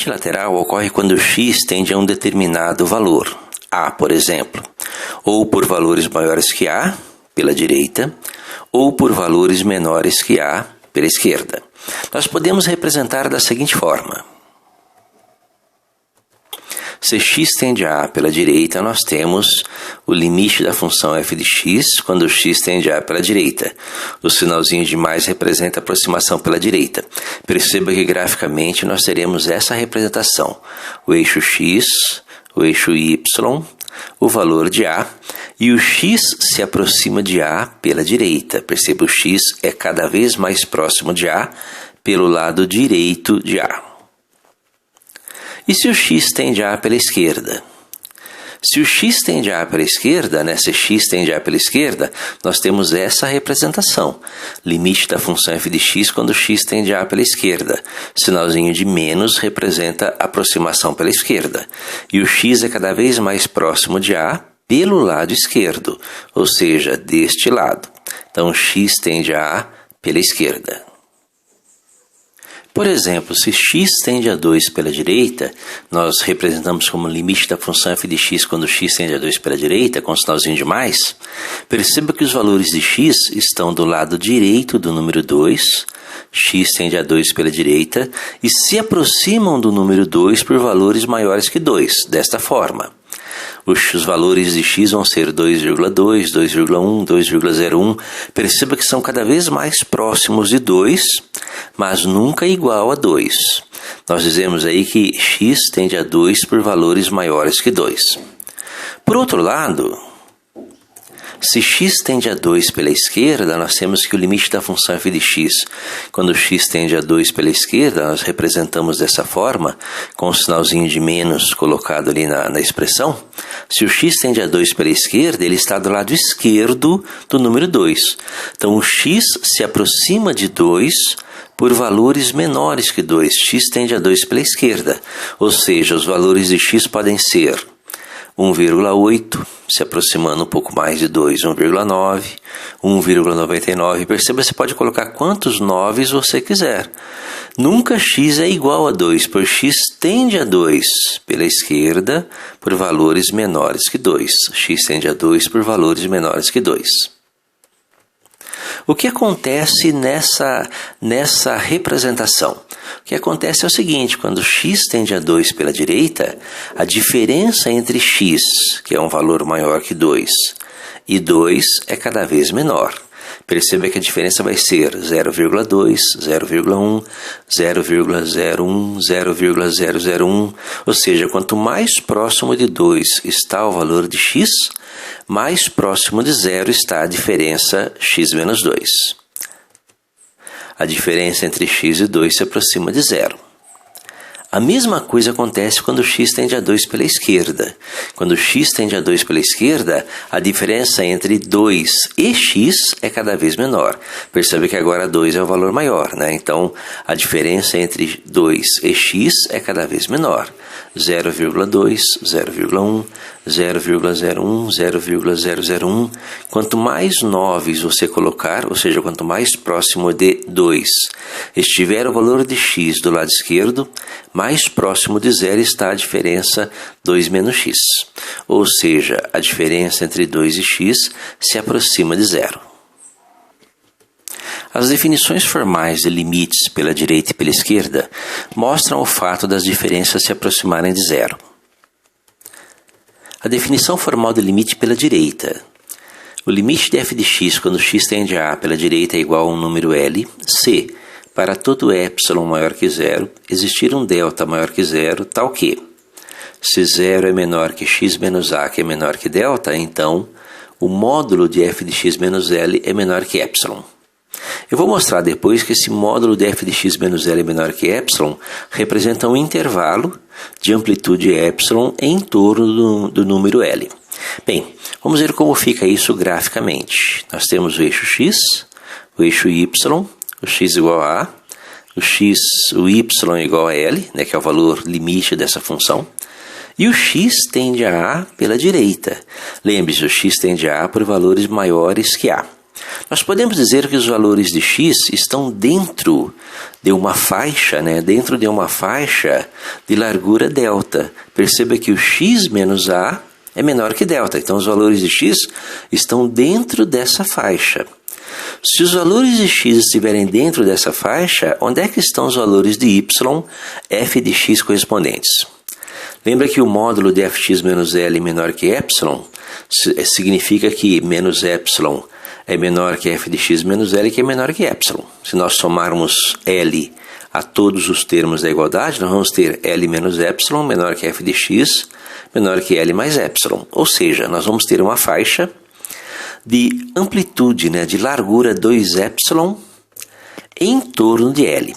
limite lateral ocorre quando x tende a um determinado valor, a, por exemplo, ou por valores maiores que a, pela direita, ou por valores menores que a, pela esquerda. Nós podemos representar da seguinte forma. Se x tende a A pela direita, nós temos o limite da função f de x quando x tende a A pela direita. O sinalzinho de mais representa a aproximação pela direita. Perceba que graficamente nós teremos essa representação. O eixo x, o eixo y, o valor de A, e o x se aproxima de A pela direita. Perceba, o x é cada vez mais próximo de A pelo lado direito de A. E se o x tende a A pela esquerda? Se o x tende a A pela esquerda, se x tende a A pela esquerda, nós temos essa representação. Limite da função f de x quando x tende a A pela esquerda. Sinalzinho de menos representa aproximação pela esquerda. E o x é cada vez mais próximo de A pelo lado esquerdo, ou seja, deste lado. Então, x tende a A pela esquerda. Por exemplo, se x tende a 2 pela direita, nós representamos como limite da função f de x quando x tende a 2 pela direita, com o sinalzinho de mais. Perceba que os valores de x estão do lado direito do número 2, x tende a 2 pela direita, e se aproximam do número 2 por valores maiores que 2, desta forma. Os valores de x vão ser 2,2, 2,1, 2,01. Perceba que são cada vez mais próximos de 2, mas nunca igual a 2. Nós dizemos aí que x tende a 2 por valores maiores que 2. Por outro lado, se x tende a 2 pela esquerda, nós temos que o limite da função f de x, quando x tende a 2 pela esquerda, nós representamos dessa forma, com o sinalzinho de menos colocado ali na expressão. Se o x tende a 2 pela esquerda, ele está do lado esquerdo do número 2. Então, o x se aproxima de 2 por valores menores que 2. X tende a 2 pela esquerda, ou seja, os valores de x podem ser 1,8, se aproximando um pouco mais de 2, 1,9, 1,99. Perceba, você pode colocar quantos 9 você quiser. Nunca x é igual a 2, pois x tende a 2 pela esquerda por valores menores que 2. X tende a 2 por valores menores que 2. O que acontece nessa representação? O que acontece é o seguinte, quando x tende a 2 pela direita, a diferença entre x, que é um valor maior que 2, e 2 é cada vez menor. Perceba que a diferença vai ser 0,2, 0,1, 0,01, 0,001, ou seja, quanto mais próximo de 2 está o valor de x, mais próximo de 0 está a diferença x menos 2. A diferença entre x e 2 se aproxima de 0. A mesma coisa acontece quando x tende a 2 pela esquerda. Quando x tende a 2 pela esquerda, a diferença entre 2 e x é cada vez menor. Percebe que agora 2 é o valor maior, Então, a diferença entre 2 e x é cada vez menor. 0,2, 0,1, 0,01, 0,001. Quanto mais 9 você colocar, ou seja, quanto mais próximo de 2 estiver o valor de x do lado esquerdo, mais próximo de 0 está a diferença 2 menos x. Ou seja, a diferença entre 2 e x se aproxima de 0. As definições formais de limites pela direita e pela esquerda mostram o fato das diferenças se aproximarem de 0. A definição formal de limite pela direita. O limite de f de x quando x tende a A pela direita é igual a um número L, se, para todo ε maior que 0, existir um delta maior que 0, tal que, se 0 é menor que x menos A, que é menor que delta, então o módulo de f de x menos L é menor que ε. Eu vou mostrar depois que esse módulo de f de x menos L é menor que ε representa um intervalo de amplitude ε em torno do número L. Bem, vamos ver como fica isso graficamente. Nós temos o eixo x, o eixo y, o x igual a A, o y igual a L, que é o valor limite dessa função, e o x tende a A pela direita. Lembre-se, o x tende a A por valores maiores que A. Nós podemos dizer que os valores de x estão dentro de uma faixa, dentro de uma faixa de largura delta. Perceba que o x menos a é menor que delta, então os valores de x estão dentro dessa faixa. Se os valores de x estiverem dentro dessa faixa, onde é que estão os valores de y, f de x correspondentes? Lembra que o módulo de fx menos L menor que epsilon significa que menos epsilon é menor que f de x menos L, que é menor que epsilon. Se nós somarmos L a todos os termos da igualdade, nós vamos ter L menos epsilon menor que f de x menor que L mais epsilon. Ou seja, nós vamos ter uma faixa de amplitude, de largura 2 epsilon em torno de L.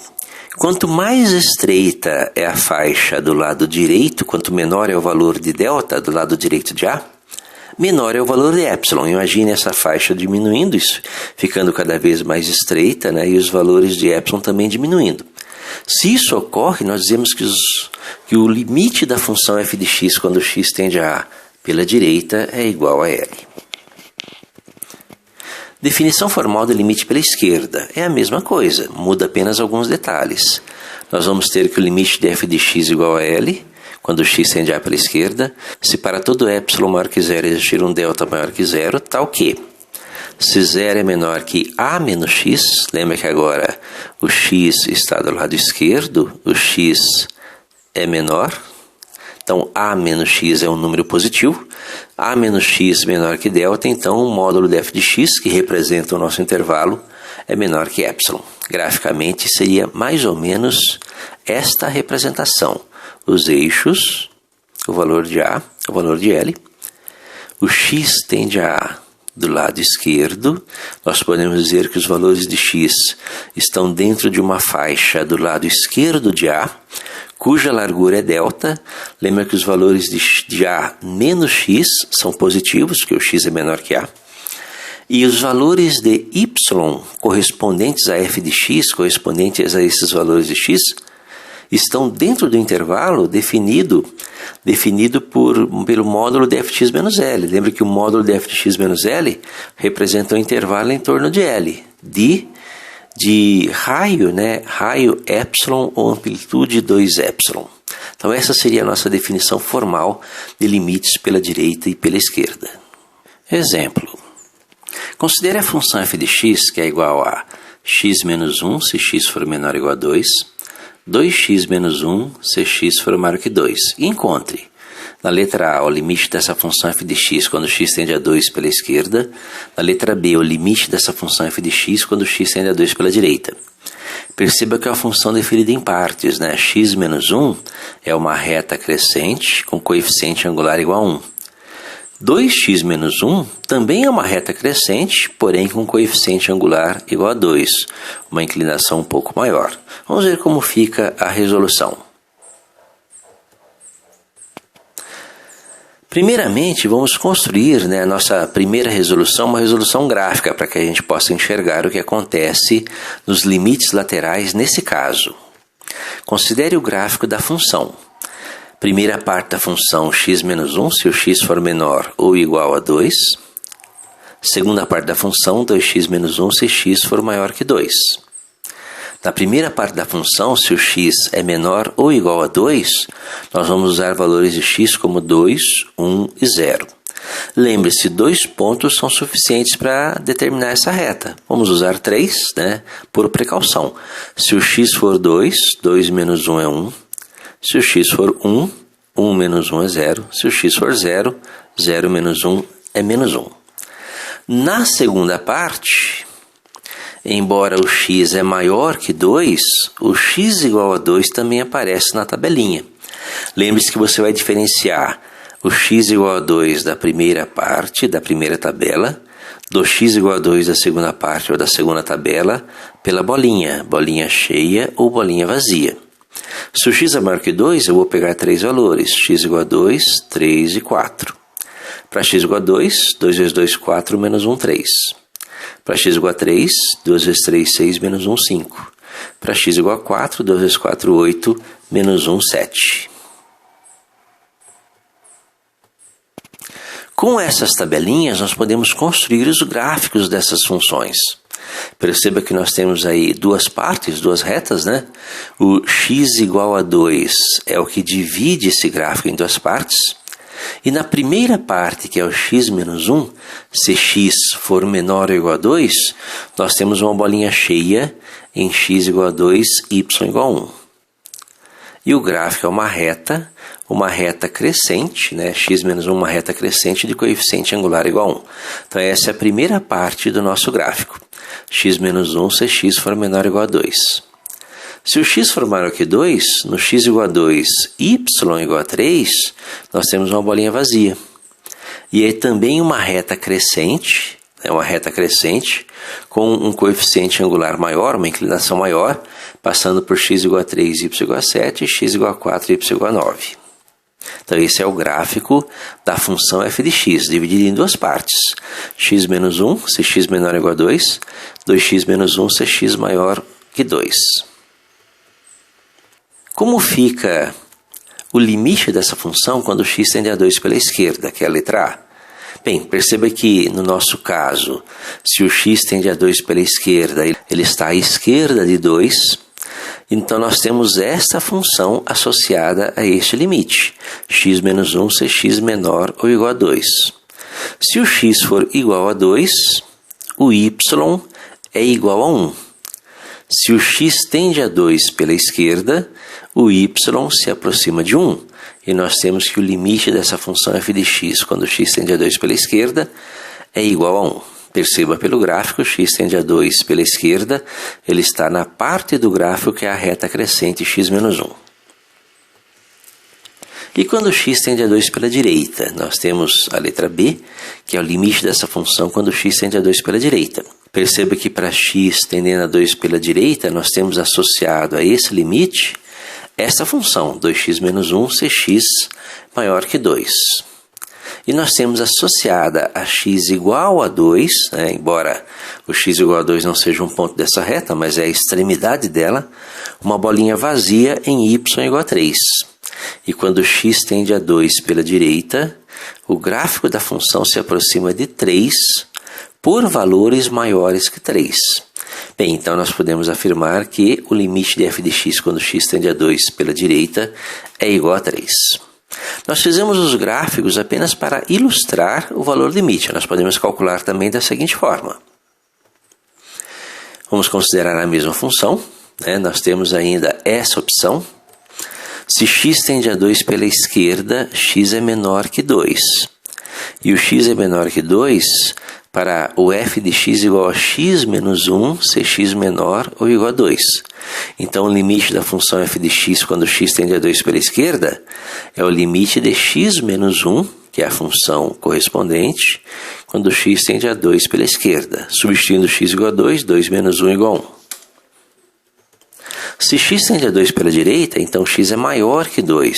Quanto mais estreita é a faixa do lado direito, quanto menor é o valor de delta do lado direito de A, menor é o valor de epsilon. Imagine essa faixa diminuindo, isso, ficando cada vez mais estreita, e os valores de epsilon também diminuindo. Se isso ocorre, nós dizemos que o limite da função f de x quando x tende a A pela direita é igual a L. Definição formal do limite pela esquerda é a mesma coisa, muda apenas alguns detalhes. Nós vamos ter que o limite de f de x igual a L, quando x tende a A pela esquerda, se para todo epsilon maior que zero existir um delta maior que zero, tal que, se zero é menor que A menos x, lembra que agora o x está do lado esquerdo, o x é menor, então A menos x é um número positivo, A menos x menor que delta, então o módulo de f de x, que representa o nosso intervalo, é menor que epsilon. Graficamente seria mais ou menos esta representação. Os eixos, o valor de A, o valor de L, o x tende a A do lado esquerdo, nós podemos dizer que os valores de x estão dentro de uma faixa do lado esquerdo de A, cuja largura é delta. Lembra que os valores de A menos x são positivos, porque o x é menor que A. E os valores de y correspondentes a f de x, correspondentes a esses valores de x, estão dentro do intervalo definido pelo módulo de fx menos L. Lembra que o módulo de fx menos L representa um intervalo em torno de L, de raio, raio epsilon ou amplitude 2 epsilon. Então essa seria a nossa definição formal de limites pela direita e pela esquerda. Exemplo. Considere a função f de x, que é igual a x menos 1 se x for menor ou igual a 2, 2x menos 1 se x for maior que 2. E encontre, na letra A, o limite dessa função f de x quando x tende a 2 pela esquerda. Na letra B, o limite dessa função f de x quando x tende a 2 pela direita. Perceba que é uma função definida em partes. X menos 1 é uma reta crescente com coeficiente angular igual a 1. 2x menos 1 também é uma reta crescente, porém com coeficiente angular igual a 2, uma inclinação um pouco maior. Vamos ver como fica a resolução. Primeiramente, vamos construir a nossa primeira resolução, uma resolução gráfica, para que a gente possa enxergar o que acontece nos limites laterais nesse caso. Considere o gráfico da função. Primeira parte da função x menos 1, se o x for menor ou igual a 2. Segunda parte da função 2x menos 1, se x for maior que 2. Na primeira parte da função, se o x é menor ou igual a 2, nós vamos usar valores de x como 2, 1 e 0. Lembre-se, 2 pontos são suficientes para determinar essa reta. Vamos usar 3, por precaução. Se o x for 2, 2 menos 1 é 1. Se o x for 1, 1 menos 1 é 0. Se o x for 0, 0 menos 1 é menos 1. Na segunda parte, embora o x é maior que 2, o x igual a 2 também aparece na tabelinha. Lembre-se que você vai diferenciar o x igual a 2 da primeira parte, da primeira tabela, do x igual a 2 da segunda parte ou da segunda tabela, pela bolinha cheia ou bolinha vazia. Se o x é maior que 2, eu vou pegar 3 valores, x igual a 2, 3 e 4. Para x igual a 2, 2 vezes 2, 4, menos 1, 3. Para x igual a 3, 2 vezes 3, 6, menos 1, 5. Para x igual a 4, 2 vezes 4, 8, menos 1, 7. Com essas tabelinhas, nós podemos construir os gráficos dessas funções. Perceba que nós temos aí duas partes, duas retas, né? O x igual a 2 é o que divide esse gráfico em duas partes. E na primeira parte, que é o x menos 1, se x for menor ou igual a 2, nós temos uma bolinha cheia em x igual a 2, y igual a 1. E o gráfico é uma reta crescente, né? X menos 1, uma reta crescente de coeficiente angular igual a 1. Então essa é a primeira parte do nosso gráfico. X menos 1 se x for menor ou igual a 2. Se o x for maior que 2, no x igual a 2, y igual a 3, nós temos uma bolinha vazia. E aí também uma reta crescente, com um coeficiente angular maior, uma inclinação maior, passando por x igual a 3, y igual a 7, x igual a 4, y igual a 9. Então esse é o gráfico da função f de x, dividido em duas partes. X menos 1, se x menor ou igual a 2, 2x menos 1, se x maior que 2. Como fica o limite dessa função quando x tende a 2 pela esquerda, que é a letra A? Bem, perceba que no nosso caso, se o x tende a 2 pela esquerda, ele está à esquerda de 2, então nós temos essa função associada a este limite, x menos 1 se x menor ou igual a 2. Se o x for igual a 2, o y é igual a 1. Se o x tende a 2 pela esquerda, o y se aproxima de 1. E nós temos que o limite dessa função f de x, quando x tende a 2 pela esquerda, é igual a 1. Perceba pelo gráfico, x tende a 2 pela esquerda, ele está na parte do gráfico que é a reta crescente x menos 1. E quando x tende a 2 pela direita, nós temos a letra B, que é o limite dessa função quando x tende a 2 pela direita. Perceba que para x tendendo a 2 pela direita, nós temos associado a esse limite essa função, 2x menos 1 se x maior que 2. E nós temos associada a x igual a 2, né, embora o x igual a 2 não seja um ponto dessa reta, mas é a extremidade dela, uma bolinha vazia em y igual a 3. E quando x tende a 2 pela direita, o gráfico da função se aproxima de 3 por valores maiores que 3. Bem, então nós podemos afirmar que o limite de f de x quando x tende a 2 pela direita é igual a 3. Nós fizemos os gráficos apenas para ilustrar o valor limite. Nós podemos calcular também da seguinte forma. Vamos considerar a mesma função, né? Nós temos ainda essa opção. Se x tende a 2 pela esquerda, x é menor que 2. E o x é menor que 2, para o f de x igual a x menos 1, se x menor ou igual a 2. Então, o limite da função f de x quando x tende a 2 pela esquerda é o limite de x menos 1, que é a função correspondente, quando x tende a 2 pela esquerda. Substituindo x igual a 2, 2 menos 1 igual a 1. Se x tende a 2 pela direita, então x é maior que 2.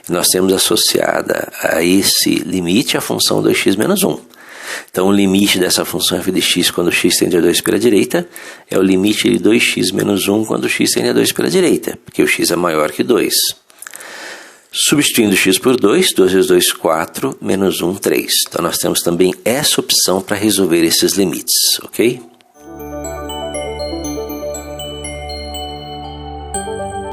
E nós temos associada a esse limite a função 2x menos 1. Então, o limite dessa função f de x quando x tende a 2 pela direita é o limite de 2x menos 1 quando x tende a 2 pela direita, porque o x é maior que 2. Substituindo x por 2, 2 vezes 2, 4, menos 1, 3. Então, nós temos também essa opção para resolver esses limites, ok?